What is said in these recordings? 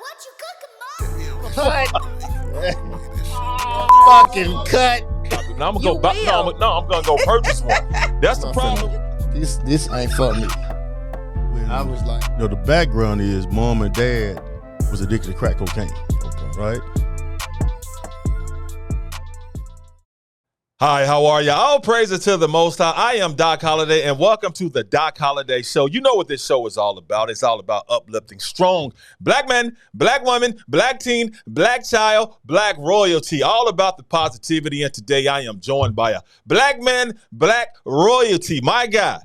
What you cooking, Mom? Fucking cut. Now I'm gonna go. I'm gonna go purchase one. That's the problem. This ain't for me. I was like, the background is mom and dad was addicted to crack cocaine. Okay. Right? Hi, how are you? All praises to the Most High. I am Doc Holliday, and welcome to the Doc Holliday Show. You know what this show is all about. It's all about uplifting strong black men, black women, black teen, black child, black royalty. All about the positivity. And today I am joined by a black man, black royalty. My guy,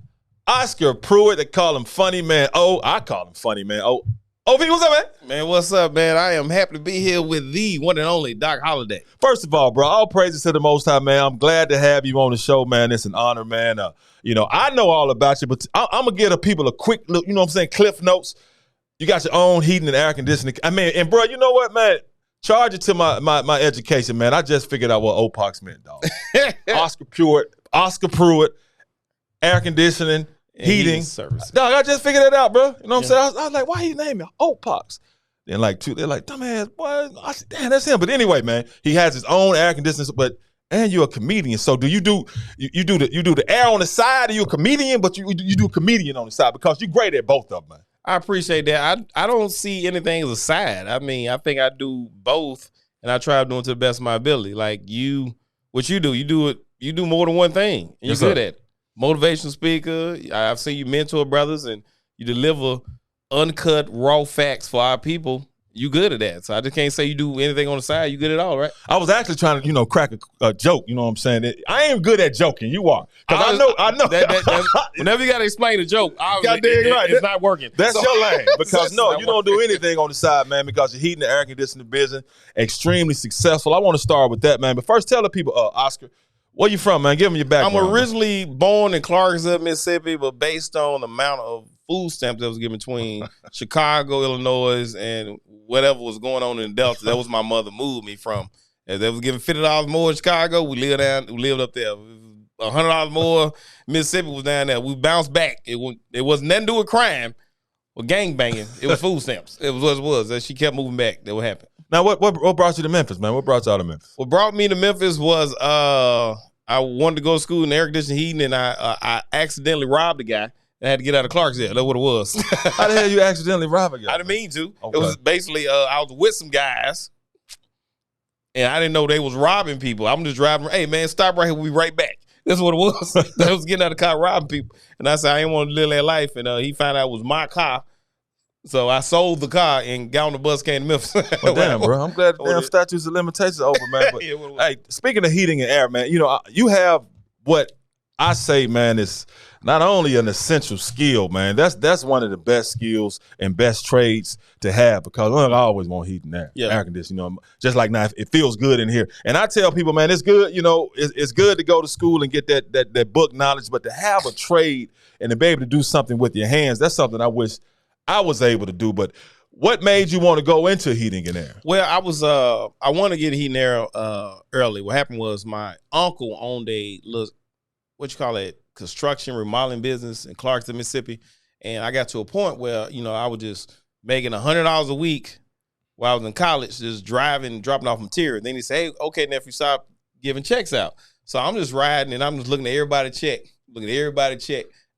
Oscar Pruitt. They call him Funny Man. Oh, I call him Funny Man. Oh, OP, what's up, man? man, what's up, man? I am happy to be here with the one and only Doc Holliday. First of all, bro, all praises to the Most High, man. I'm glad to have you on the show, man. It's an honor, man. I know all about you, but I'm going to give the people a quick look, you know what I'm saying, cliff notes. You got your own heating and air conditioning. I mean, and, bro, you know what, man? Charge it to my education, man. I just figured out what OPACHS meant, dog. Oscar Pruitt, air conditioning, heating service. Dog, I just figured it out, bro. You know what I'm saying? I was like, why he named it OPACHS? Then they're like, dumbass, boy. I said, damn, that's him. But anyway, man, he has his own air conditioner, and you're a comedian. So do you do the air on the side? Are you a comedian? But you do comedian on the side because you're great at both of them, man. I appreciate that. I don't see anything as a side. I mean, I think I do both, and I try to do it to the best of my ability. Like what you do more than one thing, and you're good at it. Motivational speaker. I've seen you mentor brothers, and you deliver uncut, raw facts for our people. You good at that. So I just can't say you do anything on the side. You good at all, right? I was actually trying to, crack a joke. You know what I'm saying? I ain't good at joking. You are. Because I know. Whenever you got to explain a joke, it's not working. That's your lane. Because you don't do anything on the side, man, because you're heating the air conditioning business, extremely successful. I want to start with that, man. But first, tell the people, Oscar, where you from, man? Give them your background. I'm originally born in Clarksville, Mississippi, but based on the amount of food stamps that was given between Chicago, Illinois, and whatever was going on in Delta, that was my mother moved me from. As they was giving $50 more in Chicago, we lived up there. $100 more, Mississippi was down there. We bounced back. It wasn't nothing to do with crime or gang banging. It was food stamps. It was what it was. As she kept moving back, that would happen. Now, what brought you to Memphis, man? What brought you out of Memphis? What brought me to Memphis was I wanted to go to school in air conditioning heating, and I accidentally robbed a guy. I had to get out of Clarksville. That's what it was. How the hell you accidentally rob a guy? I didn't mean to. Okay. It was basically I was with some guys, and I didn't know they was robbing people. I'm just driving. Hey, man, stop right here. We'll be right back. That's what it was. I was getting out of the car robbing people. And I said, I didn't want to live that life. And he found out it was my car. So I sold the car and got on the bus, came to Memphis. Well, damn, bro. I'm glad the damn statutes of limitations are over, man. But hey, speaking of heating and air, man, you have what I say, man, is not only an essential skill, man. That's one of the best skills and best trades to have because I always want heat and air conditioning. Just like now, it feels good in here. And I tell people, man, it's good. It's good to go to school and get that book knowledge, but to have a trade and to be able to do something with your hands, that's something I wish I was able to do. But what made you want to go into heating and air? Well, I wanted to get heating and air early. What happened was my uncle owned a little, construction remodeling business in Clarksville, Mississippi. And I got to a point where, I was just making $100 a week while I was in college, just driving, dropping off material. Then he said, hey, okay, nephew, stop giving checks out. So I'm just riding and I'm just looking at everybody check. And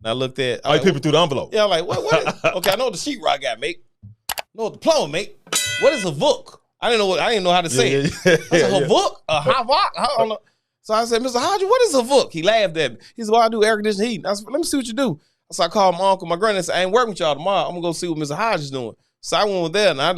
I looked at people through the envelope. Yeah, I'm like, what? Okay, I know what the sheetrock got, mate. I know what the plumber, mate. What is a VOOC? I didn't know how to say it. I said, a VOOC? A Havok? I don't know. So I said, Mr. Hodge, what is a VOOC? He laughed at me. He said, well, I do air conditioning heating. I said, let me see what you do. So I called my uncle, my granddad, and said, I ain't working with y'all tomorrow. I'm going to go see what Mr. Hodge is doing. So I went there, and I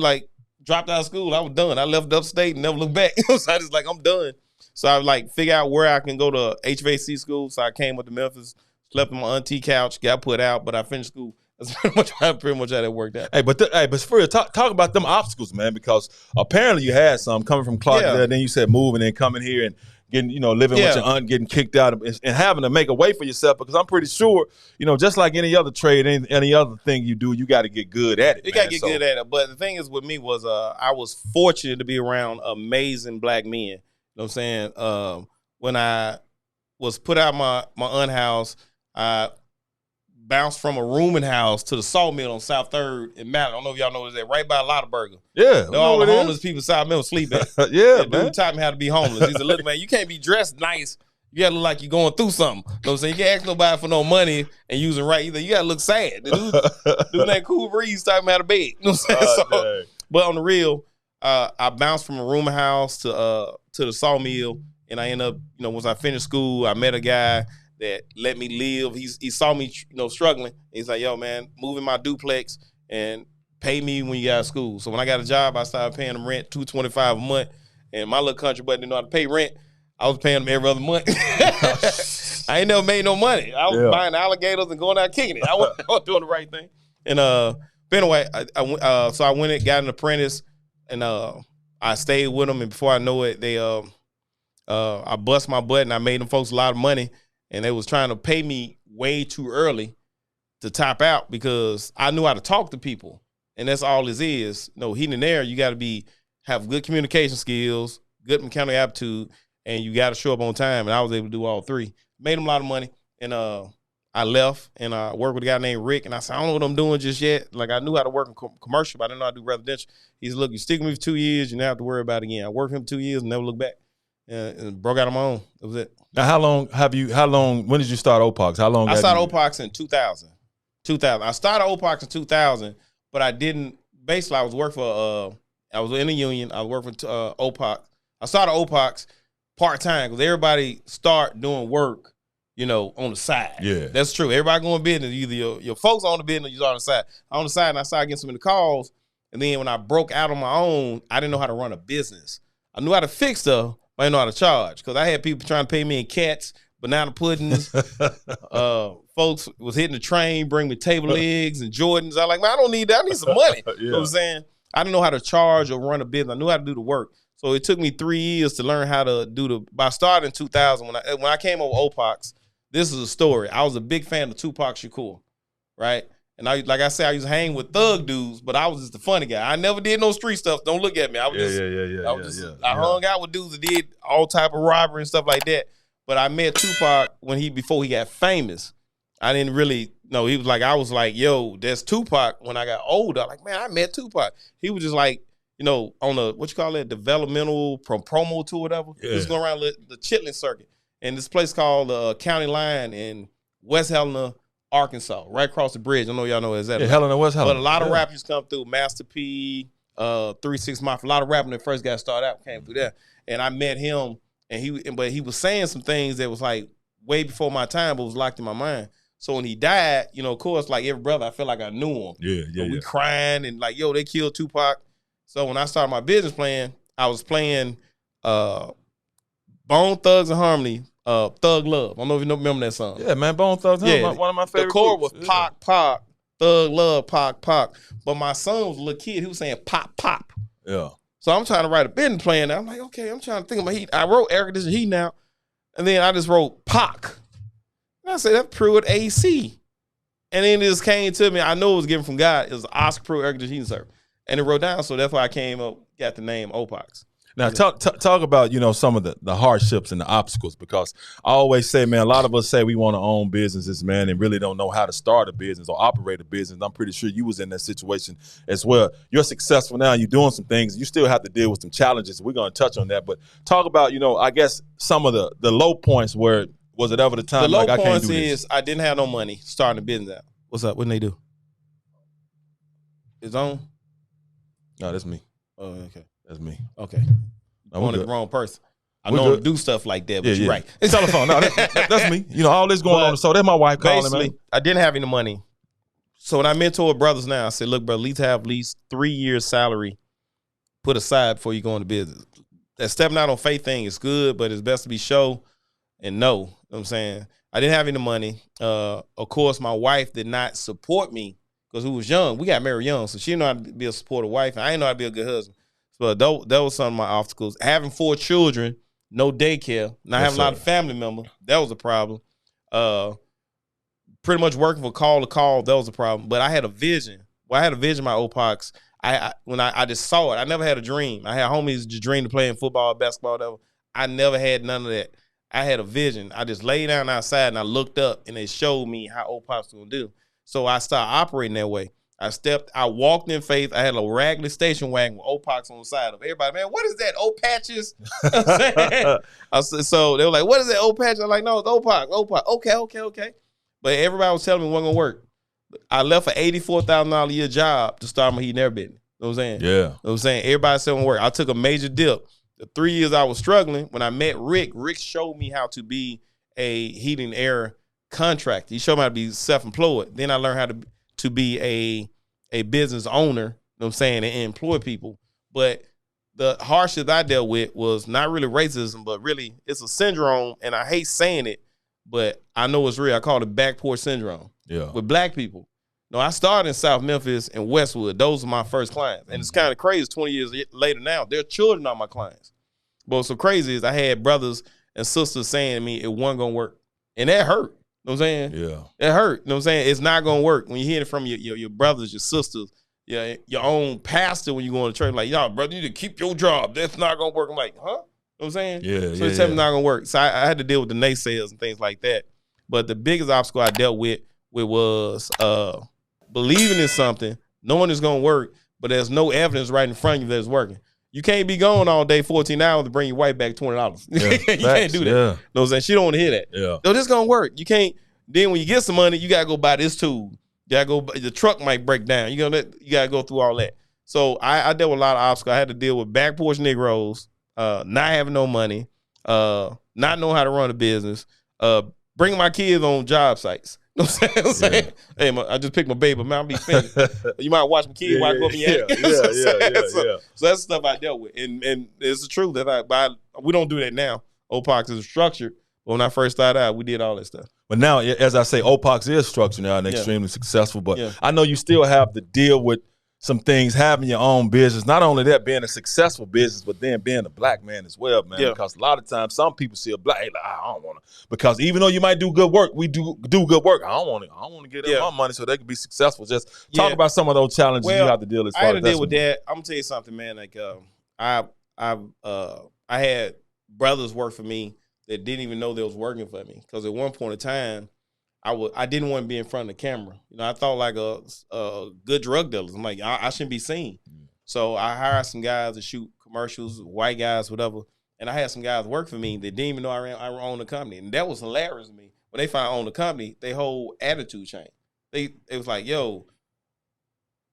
dropped out of school. I was done. I left upstate and never looked back. So I just I'm done. So I figure out where I can go to HVAC school. So I came up to Memphis, slept on my auntie couch, got put out, but I finished school. That's pretty much how that worked out. Hey, but for real, talk about them obstacles, man, because apparently you had some coming from Clarksville, then you said moving and coming here and getting, living with your aunt, getting kicked out and having to make a way for yourself, because I'm pretty sure, just like any other trade, any other thing you do, you got to get good at it. You got to get good at it. But the thing is with me was I was fortunate to be around amazing black men. You know what I'm saying? When I was put out my aunt's house, I bounced from a rooming house to the sawmill on South 3rd in Maryland. I don't know if y'all know what's that, right by Lottaburger. Yeah. All the homeless people in South Mill sleep at. Yeah, Dude man. taught me how to be homeless. He said, look, man, you can't be dressed nice. You gotta look like you're going through something. You know what I'm saying? You can't ask nobody for no money and using right either. You gotta look sad. The dude that Cool Breeze taught me how to beg. You know what I'm saying? But on the real, I bounced from a rooming house to the sawmill, and I ended up, once I finished school, I met a guy that let me live. He saw me, struggling. He's like, yo, man, move in my duplex and pay me when you got out of school. So when I got a job, I started paying them rent, $225 a month. And my little country boy didn't know how to pay rent. I was paying them every other month. I ain't never made no money. I was buying alligators and going out kicking it. I was doing the right thing. And but anyway, so I went and got an apprentice, and I stayed with them. And before I know it, I bust my butt, and I made them folks a lot of money. And they was trying to pay me way too early to top out because I knew how to talk to people. And that's all this is. Heating and air, you got to have good communication skills, good mechanical aptitude, and you got to show up on time. And I was able to do all three. Made them a lot of money. And I left, and I worked with a guy named Rick. And I said, I don't know what I'm doing just yet. Like, I knew how to work in commercial, but I didn't know how to do residential. He said, look, you stick with me for 2 years, you never have to worry about it again. I worked for him 2 years and never looked back. And broke out on my own. That was it. Now, when did you start OPACHS? How long? I started OPACHS in 2000. I started OPACHS in 2000, but I didn't. Basically, I was working for. I was in a union. I was working for OPACHS. I started OPACHS part time because everybody start doing work, on the side. Yeah, that's true. Everybody going business. Either your folks on the business, or you're on the side. On the side, and I started getting some of the calls. And then when I broke out on my own, I didn't know how to run a business. I knew how to fix stuff. I didn't know how to charge because I had people trying to pay me in cats, banana puddings. Folks was hitting the train, bring me table legs and Jordans. I like, man, I don't need that. I need some money. You know what I'm saying? I didn't know how to charge or run a business. I knew how to do the work. So it took me 3 years to learn how to do I started in 2000. When I came over OPACHS, this is a story. I was a big fan of Tupac Shakur, right? And like I said, I used to hang with thug dudes, but I was just the funny guy. I never did no street stuff. Don't look at me. I was I hung out with dudes that did all type of robbery and stuff like that. But I met Tupac before he got famous. I didn't really know. He was like, I was like, yo, that's Tupac. When I got older, I'm like, man, I met Tupac. He was just like, on a developmental promo tour or whatever. Yeah. He was going around the Chitlin circuit. And this place called County Line in West Helena, Arkansas, right across the bridge. I know y'all know exactly. Yeah, Helena, West Helena. But a lot of rappers come through. Master P, 3 6 Mafia. A lot of rapping that first got started out came through there. And I met him, but he was saying some things that was like way before my time, but was locked in my mind. So when he died, of course, like every brother, I felt like I knew him. Yeah. We crying and like, yo, they killed Tupac. So when I started my business plan, I was playing Bone Thugs and Harmony. Thug Love. I don't know if you remember that song. Yeah, man, Bone Thugs. Yeah, one of my favorite. The chord groups. was Pac, Pac, Thug Love, Pac, Pac. But my son was a little kid. He was saying Pop, Pop. Yeah. So I'm trying to write a business plan. I'm like, okay, I'm trying to think of my heat. I wrote air conditioning heat now, and then I just wrote Pac. And I said, that's Pruitt AC. And then it just came to me. I know it was given from God. It was Oscar Pruitt air conditioning heating service. And it wrote down. So that's why I came up, got the name OPACHS. Now, talk about, some of the hardships and the obstacles, because I always say, man, a lot of us say we want to own businesses, man, and really don't know how to start a business or operate a business. I'm pretty sure you was in that situation as well. You're successful now. You're doing some things. You still have to deal with some challenges. We're going to touch on that. But talk about, I guess some of the low points where was it ever the time the like low I can't points do is this? I didn't have no money starting a business out. What's up? What did they do? It's on? No, that's me. Oh, okay. That's me. Okay. I'm on the wrong person. I know to do stuff like that, but you're right. It's telephone. No, that's me. All this going on. So that's my wife calling, man. I didn't have any money. So when I mentor brothers now, I said, look, brother, at least 3 years salary put aside before you go into business. That stepping out on faith thing is good, but it's best to be show and know. You know what I'm saying? I didn't have any money. Of course, my wife did not support me because we was young. We got married young, so she didn't know how to be a supportive wife, and I didn't know how to be a good husband. So that was some of my obstacles. Having 4 children, no daycare, not having a lot of family members, that was a problem. Pretty much working for call to call, that was a problem. But I had a vision. Well, I had a vision, my OPACHS. When I just saw it, I never had a dream. I had homies just dream to play in football, basketball, whatever. I never had none of that. I had a vision. I just laid down outside and I looked up and they showed me how OPACHS gonna do. So I started operating that way. I walked in faith. I had a raggedy station wagon with OPACHS on the side of everybody. Man, what is that? OPACHS? So they were like, what is that? OPACHS? I'm like, no, it's OPACHS. Okay. But everybody was telling me it wasn't gonna work. I left an $84,000 a year job to start my heating and air business. You know what I'm saying? Yeah. You know what I'm saying? Everybody said it won't work. I took a major dip. The 3 years I was struggling, when I met Rick showed me how to be a heating and air contractor. He showed me how to be self-employed. Then I learned how to be a business owner, you know what I'm saying, and employ people. But the hardship I dealt with was not really racism, but really it's a syndrome, and I hate saying it, but I know it's real. I call it back porch syndrome. Yeah. With black people. No, I started in South Memphis and Westwood. Those are my first clients. And it's kind of crazy 20 years later now. Their children are my clients. But what's so crazy is I had brothers and sisters saying to me it wasn't going to work. And that hurt. You know what I'm saying? Yeah. It hurt. You know what I'm saying? It's not going to work. When you hear it from your brothers, your sisters, your own pastor when you go to church, like, y'all, brother, you need to keep your job. That's not going to work. I'm like, huh? You know what I'm saying? Yeah, so it's not going to work. So I had to deal with the naysayers and things like that. But the biggest obstacle I dealt with was believing in something, knowing it's going to work, but there's no evidence right in front of you that it's working. You can't be going all day 14 hours to bring your wife back $20. Yeah, you can't do that. Yeah. You know what I'm saying? She don't want to hear that. Yeah. No, this going to work. You can't. Then when you get some money, you got to go buy this tool. You got to go, the truck might break down. You got to go through all that. So I dealt with a lot of obstacles. I had to deal with back porch Negroes, not having no money, not knowing how to run a business, bringing my kids on job sites. You know what I'm saying? Hey, I just picked my baby, man. I'll be finished. You might watch my kids while I go up in your head. So that's stuff I dealt with. And it's the truth that we don't do that now. OPACHS is structured. But when I first started out, we did all that stuff. But now, as I say, OPACHS is structured now and extremely successful. But I know you still have to deal with some things, having your own business. Not only that, being a successful business, but then being a black man as well, man. Because a lot of times, some people see a black, like, I don't want to. Because even though you might do good work, we do good work. I don't want to get them my money so they can be successful. Just talk about some of those challenges you have to deal with. I had to deal with that. I'm gonna tell you something, man. Like I had brothers work for me that didn't even know they was working for me. Because at one point in time, I didn't want to be in front of the camera. You know, I thought like a good drug dealers. I'm like, I shouldn't be seen. So I hired some guys to shoot commercials, white guys, whatever. And I had some guys work for me that didn't even know I owned the company. And that was hilarious to me. When they found I owned the company, their whole attitude changed. It was like, yo,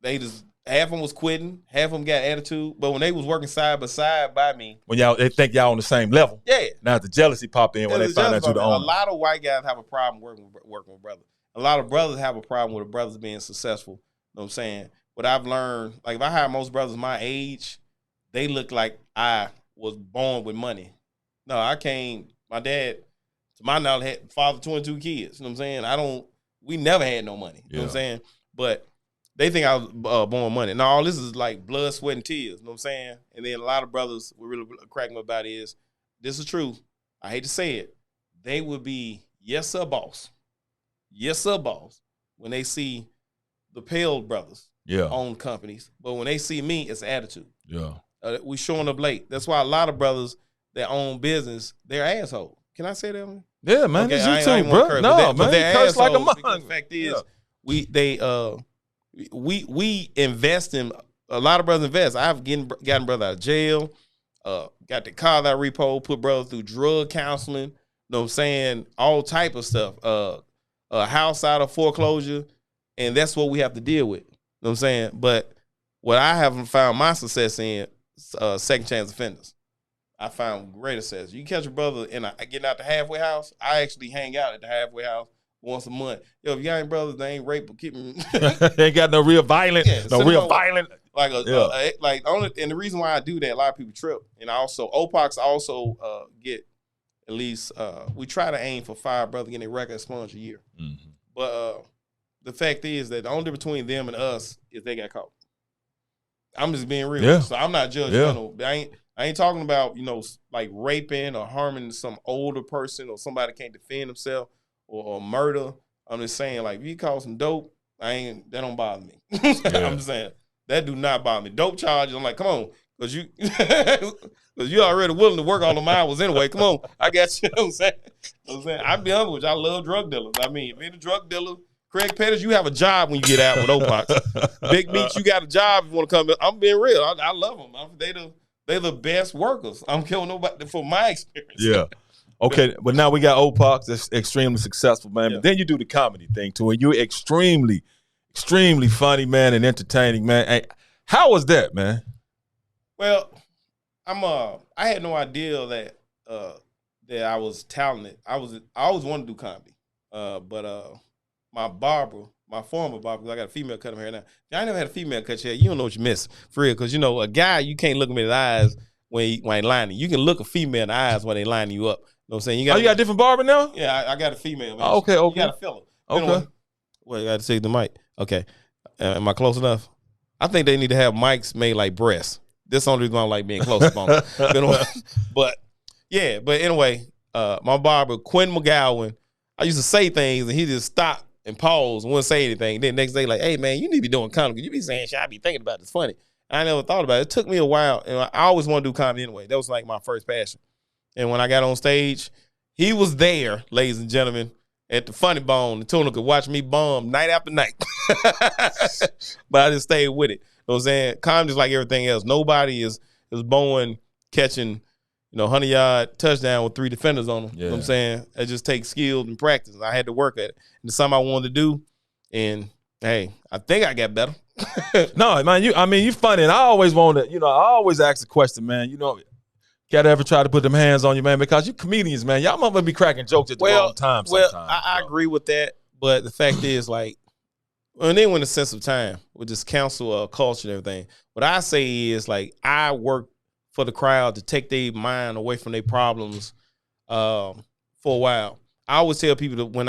they just, half of them was quitting, half of them got attitude. But when they was working side by side by me. When they think y'all on the same level. Yeah. Now the jealousy pop in when they find out you the owner. A lot of white guys have a problem working with brothers. A lot of brothers have a problem with the brothers being successful. You know what I'm saying? What I've learned, like if I hire most brothers my age, they look like I was born with money. No, my dad, to my knowledge, had father 22 kids. You know what I'm saying? We never had no money. You know what I'm saying? But they think I was born with money. Now, all this is like blood, sweat, and tears. You know what I'm saying? And then a lot of brothers were really cracking up about is, this is true. I hate to say it. They would be, yes, sir, boss. Yes, sir, boss. When they see the Pale brothers own companies. But when they see me, it's attitude. Yeah. We showing up late. That's why a lot of brothers that own business, they're assholes. Can I say that one? Yeah, man. Okay, it's you too, bro. No, man. They curse like a monk. The fact is, we invest in, a lot of brothers invest. I've gotten brother out of jail, got the car out of repo, put brothers through drug counseling, you know what I'm saying? All type of stuff. A house out of foreclosure, and that's what we have to deal with. You know what I'm saying? But what I haven't found my success in, second chance offenders. I found greater success. You catch a brother getting out the halfway house. I actually hang out at the halfway house once a month. Yo, if you got any brothers that ain't rape or keep me, ain't got no real violent, and the reason why I do that, a lot of people trip. And OPACHS also get at least we try to aim for 5 brothers getting a record expunged a year. Mm-hmm. But the fact is that the only difference between them and us is they got caught. I'm just being real. Yeah. So I'm not judgmental. Yeah. I ain't talking about, like raping or harming some older person or somebody can't defend himself or murder. I'm just saying, like, if you call some dope, that don't bother me. Yeah. I'm just saying, that do not bother me. Dope charges, I'm like, come on, Cause you cause you already willing to work all the miles anyway. Come on, I got you. Know what I'm saying? I be honest with you, I love drug dealers. I mean, being a drug dealer, Craig Pettis, you have a job when you get out with OPACHS. Big Meats, you got a job if you want to come in. I'm being real. I love them. They the best workers. I'm killing nobody from my experience. Yeah. Okay, but now we got OPACHS. That's extremely successful, man. Yeah. But then you do the comedy thing too, and you're extremely funny, man, and entertaining, man. Hey, how was that, man? Well, I had no idea that I was talented. I always wanted to do comedy. But my former barber, because I got a female cut my hair now. If I never had a female cut your hair, you don't know what you miss, for real. Because, you know, a guy, you can't look him in the eyes when he lining. You can look a female in the eyes when they lining you up. You know what I'm saying? You got Yeah, I got a female, man. Oh, okay. You got a fella. Okay. Well, you got to take the mic. Okay. Am I close enough? I think they need to have mics made like breasts. This only reason I like being close up on them. But anyway, my barber, Quinn McGowan, I used to say things and he just stopped and paused and wouldn't say anything. Then next day, like, hey man, you need to be doing comedy. You be saying shit I be thinking about. It's funny. I never thought about it. It took me a while, and I always wanted to do comedy anyway. That was like my first passion. And when I got on stage, he was there, ladies and gentlemen, at the Funny Bone. The Tuna could watch me bomb night after night. But I just stayed with it. You know what I'm saying? Comedy's like everything else. Nobody is born catching, 100-yard touchdown with 3 defenders on them. Yeah. You know what I'm saying? It just takes skill and practice. I had to work at it. And it's something I wanted to do. And hey, I think I got better. No, man, you funny. And I always want to, I always ask the question, man, gotta ever try to put them hands on you, man, because you comedians, man, y'all must be cracking jokes at the wrong time sometimes. Well, I agree with that. But the fact is, like, when they went a sense of time with this council culture and everything, what I say is, like, I work for the crowd to take their mind away from their problems for a while. I always tell people that when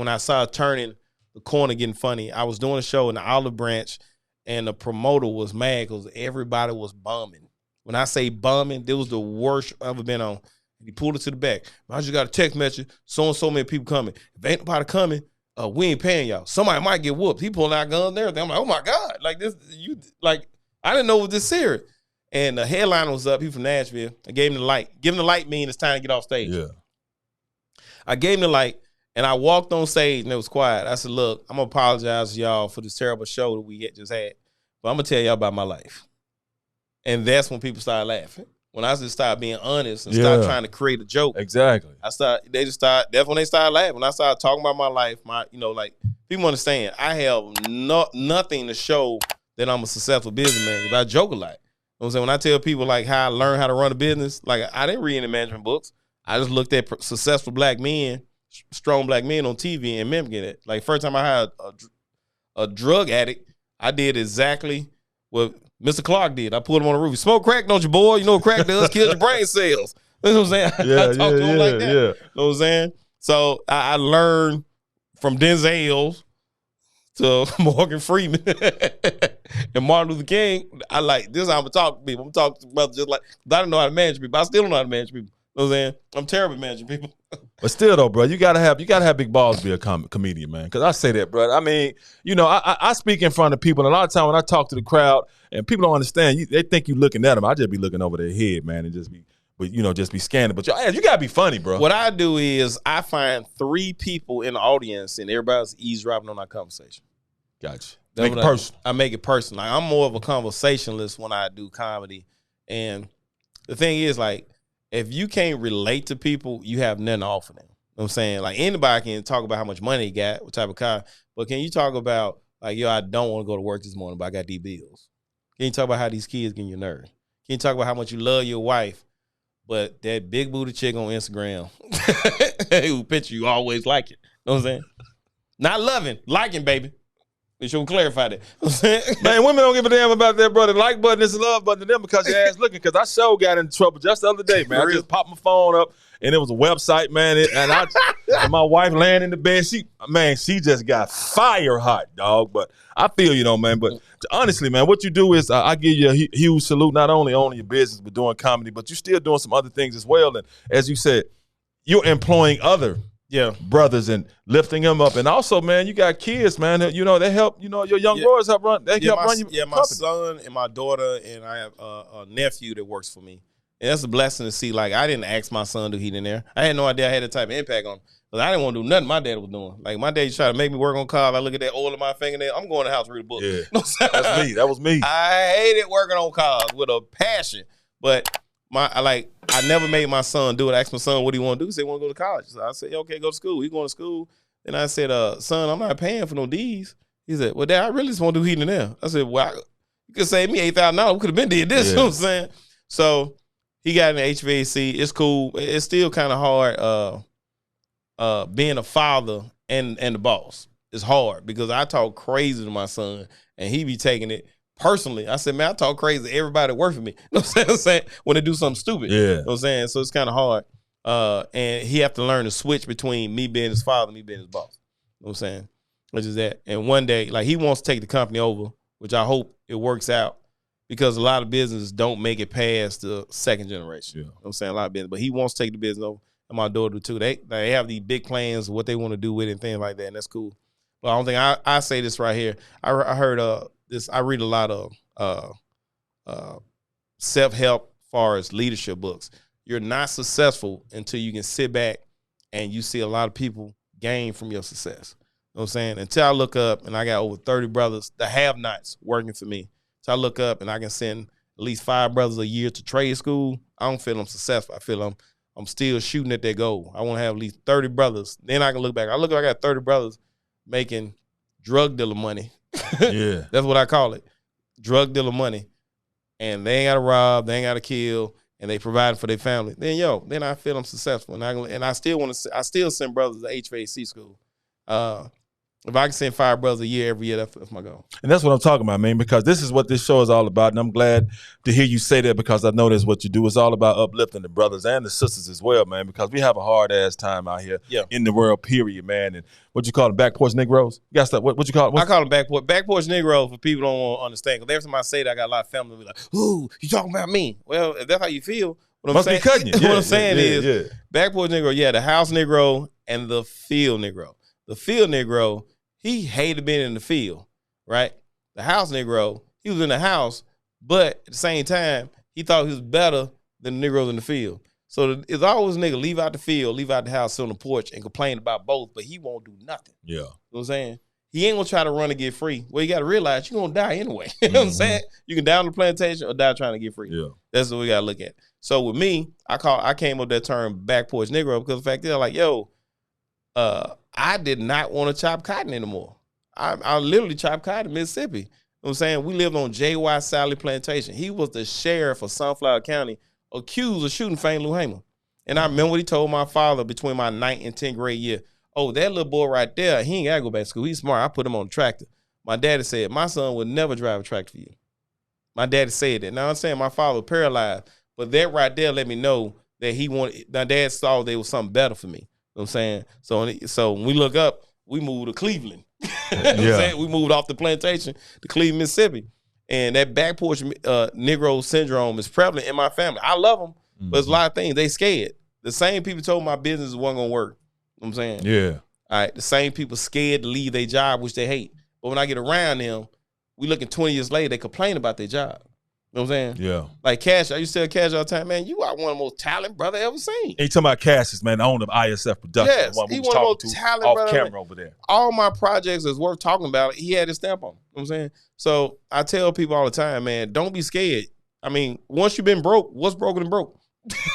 I started turning the corner getting funny, I was doing a show in the Olive Branch and the promoter was mad because everybody was bumming. When I say bumming, it was the worst I've ever been on. He pulled it to the back. I just got a text message, so many people coming. If ain't nobody coming, we ain't paying y'all. Somebody might get whooped. He pulling out guns and everything. I'm like, oh my God. Like this, I didn't know it was this serious. And the headliner was up. He from Nashville. I gave him the light. Give him the light mean it's time to get off stage. Yeah. I gave him the light, and I walked on stage, and it was quiet. I said, look, I'm going to apologize to y'all for this terrible show that we just had, but I'm going to tell y'all about my life. And that's when people started laughing. When I just started being honest and started trying to create a joke. Exactly. That's when they started laughing. When I started talking about my life, people understand, I have nothing to show that I'm a successful businessman because I joke a lot. You know what I'm saying? When I tell people like how I learned how to run a business, like I didn't read any management books. I just looked at successful black men, strong black men on TV and mimicking it. Like first time I had a drug addict, I did exactly what Mr. Clark did. I pulled him on the roof. Smoke crack, don't you, boy? You know what crack does? Kills your brain cells. You know what I'm saying? I talked to him like that. Yeah. You know what I'm saying? So I learned from Denzel to Morgan Freeman and Martin Luther King. I like this. I'm gonna talk to people. I'm talking to brothers just like I don't know how to manage people. I still don't know how to manage people. You know what I'm saying? I'm terrible at managing people. But still, though, bro, you gotta have big balls to be a comedian, man. Because I say that, bro. I mean, I speak in front of people, and a lot of times when I talk to the crowd, and people don't understand, they think you looking at them. I just be looking over their head, man, and just be scanning. But you gotta be funny, bro. What I do is I find 3 people in the audience, and everybody's eavesdropping on our conversation. Gotcha. Make it personal. I make it personal. Like, I'm more of a conversationalist when I do comedy, and the thing is, like, if you can't relate to people, you have nothing to offer them. You know what I'm saying? Like, anybody can talk about how much money he got, what type of car, but can you talk about, like, I don't want to go to work this morning, but I got these bills? Can you talk about how these kids get your nerve? Can you talk about how much you love your wife, but that big booty chick on Instagram who picture you always like it? You know what I'm saying? Not loving, liking, baby. We should clarify that. You know what I'm saying? Man, women don't give a damn about that, brother. The like button is a love button to them because your ass looking. Because I sure got in trouble just the other day, man. I just popped my phone up and it was a website, man. And my wife laying in the bed. She just got fire hot, dog. But I feel you, man. But honestly, man, what you do is I give you a huge salute, not only owning your business but doing comedy, but you're still doing some other things as well. And as you said, you're employing other brothers and lifting them up. And also, man, you got kids, man. You know, they help. You know, your young boys help run. They help run your company. My son and my daughter, and I have a nephew that works for me. And that's a blessing to see. Like, I didn't ask my son to heat in there. I had no idea I had that type of impact on him. Because I didn't want to do nothing my dad was doing. Like, my dad tried to make me work on cars. I look at that oil in my fingernail. I'm going to the house to read a book. Yeah. That's me. That was me. I hated working on cars with a passion. But I never made my son do it. I asked my son what he want to do. He said he want to go to college. So I said, okay, go to school. He going to school. Then I said, son, I'm not paying for no D's. He said, well, Dad, I really just want to do heating and air. I said, well, you could save me $8,000. We could have been did this. You know what I'm saying? So he got in the HVAC. It's cool. It's still kind of hard being a father and the boss. It's hard because I talk crazy to my son and he be taking it personally. I said, man, I talk crazy to everybody that work for me. You know what I'm saying? When they do something stupid. Yeah. You know what I'm saying? So it's kind of hard. And he have to learn to switch between me being his father and me being his boss. You know what I'm saying? Which is that. And one day, like, he wants to take the company over, which I hope it works out because a lot of businesses don't make it past the second generation. Yeah. You know what I'm saying? A lot of business. But he wants to take the business over. And my daughter too. They have these big plans of what they want to do with it and things like that, and that's cool. But I don't think I say this right here. I heard this. I read a lot of self-help as far as leadership books. You're not successful until you can sit back and you see a lot of people gain from your success. You know what I'm saying? Until I look up and I got over 30 brothers, the have-nots working for me. So I look up and I can send at least 5 brothers a year to trade school. I don't feel I'm successful. I feel I'm still shooting at that goal. I want to have at least 30 brothers. Then I can look back. I got 30 brothers making drug dealer money. Yeah. That's what I call it. Drug dealer money. And they ain't got to rob, they ain't got to kill, and they provide for their family. Then I feel I'm successful. And I still send brothers to HVAC school. If I can send 5 brothers a year every year, that's my goal. And that's what I'm talking about, man, because this is what this show is all about. And I'm glad to hear you say that because I know that's what you do. It's all about uplifting the brothers and the sisters as well, man, because we have a hard-ass time out here in the world, period, man. And what you call them, back porch Negroes? You got stuff. What you call it? I call them back porch Negroes for people who don't understand. Because every time I say that, I got a lot of family be like, ooh, you talking about me? Well, if that's how you feel, what I'm saying, be cutting you. What I'm saying is back porch Negro, the house Negro and the field Negro. The field Negro, he hated being in the field, right? The house Negro, he was in the house, but at the same time, he thought he was better than the Negroes in the field. So it's always a nigga leave out the field, leave out the house, sit on the porch, and complain about both, but he won't do nothing. Yeah. You know what I'm saying? He ain't gonna try to run and get free. Well, you gotta realize you're gonna die anyway. You know what I'm saying? You can die on the plantation or die trying to get free. Yeah. That's what we gotta look at. So with me, I came up with that term back porch Negro because the fact is, like, I did not want to chop cotton anymore. I literally chopped cotton in Mississippi. You know what I'm saying? We lived on J.Y. Sally Plantation. He was the sheriff of Sunflower County, accused of shooting Fane Lou Hamer. And I remember what he told my father between my 9th and 10th grade year. Oh, that little boy right there, he ain't got to go back to school. He's smart. I put him on a tractor. My daddy said, my son would never drive a tractor for you. My daddy said that. Now I'm saying my father was paralyzed, but that right there let me know that he wanted, my dad saw there was something better for me. You know what I'm saying? So when we look up, we moved to Cleveland. You know what I'm saying? We moved off the plantation to Cleveland, Mississippi. And that back porch Negro syndrome is prevalent in my family. I love them, but there's a lot of things. They scared. The same people told my business wasn't going to work. You know what I'm saying? Yeah. All right. The same people scared to leave their job, which they hate. But when I get around them, we looking 20 years later, they complain about their job. You know what I'm saying? Yeah. Like Cash, I used to tell Cash all the time, man, you are one of the most talented brother I ever seen. And you talking about Cassius, man, the owner of ISF Productions. Yes, he one of the most talented off brother camera over there. All my projects that's worth talking about, he had his stamp on. You know what I'm saying? So I tell people all the time, man, don't be scared. I mean, once you've been broke, what's broken and broke?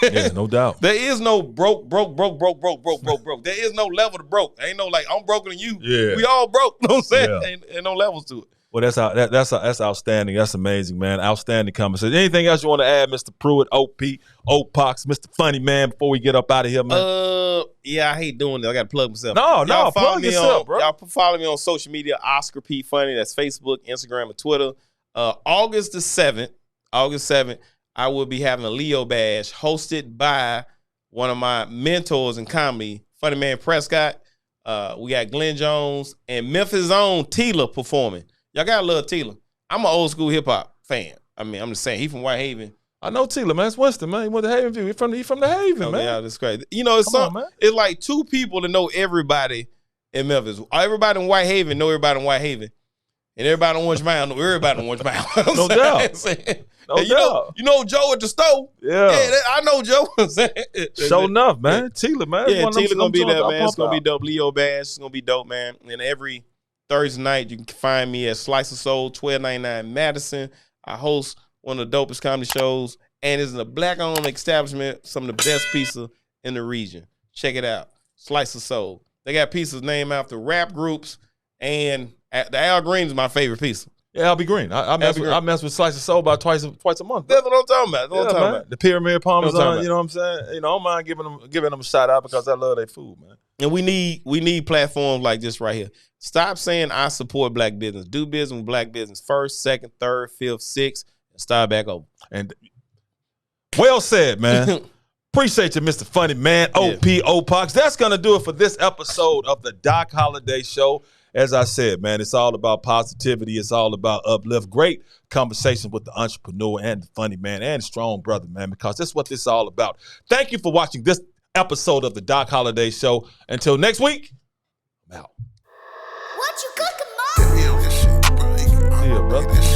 Yeah, no doubt. There is no broke. There is no level to broke. Ain't no like, I'm broken than you. Yeah. We all broke. You know what I'm saying? Ain't no levels to it. Well, that's outstanding. That's amazing, man. Outstanding conversation. Anything else you want to add, Mr. Pruitt, OP, OPACHS, Mr. Funny Man, before we get up out of here, man? Yeah, I hate doing this. I got to plug myself. No, plug yourself, bro. Y'all follow me on social media, Oscar P. Funny. That's Facebook, Instagram, and Twitter. August 7th, I will be having a Leo Bash hosted by one of my mentors in comedy, Funny Man Prescott. We got Glenn Jones and Memphis' own Tila performing. Y'all gotta love Tila. I'm an old school hip hop fan. I mean, I'm just saying, he from Whitehaven. I know Tila, man. It's Winston, man. He went to Havenview. He from the Haven, man. Yeah, that's crazy. You know, it's like two people that know everybody in Memphis. Everybody in Whitehaven know everybody in Whitehaven. And everybody in Orange Mound know everybody in Orange Mound. No doubt. No doubt. You know Joe at the store? Yeah. I know Joe. Sure enough, man. Tila, man. Yeah, Tila going to be there, man. It's going to be dope. Leo Bash. It's going to be dope, man. And every Thursday night, you can find me at Slice of Soul, 1299 Madison. I host one of the dopest comedy shows. And it's in a black-owned establishment, some of the best pizza in the region. Check it out. Slice of Soul. They got pizzas named after rap groups, and the Al Green is my favorite pizza. Yeah, I'll be green. I mess with Slice of Soul about twice a month. That's what I'm talking about. That's what I'm talking about. The pyramid parmesan, you know what I'm saying? You know, I don't mind giving them a shout out because I love their food, man. And we need platforms like this right here. Stop saying I support black business. Do business with black business first, second, third, fifth, sixth, and start back over. And well said, man. Appreciate you, Mr. Funny Man, OPACHS. That's going to do it for this episode of the Doc Holliday Show. As I said, man, it's all about positivity. It's all about uplift. Great conversation with the entrepreneur and the funny man and strong brother, man, because that's what this is all about. Thank you for watching this episode of the Doc Holliday Show. Until next week, I'm out. What you cooking, Mom? Yeah, brother.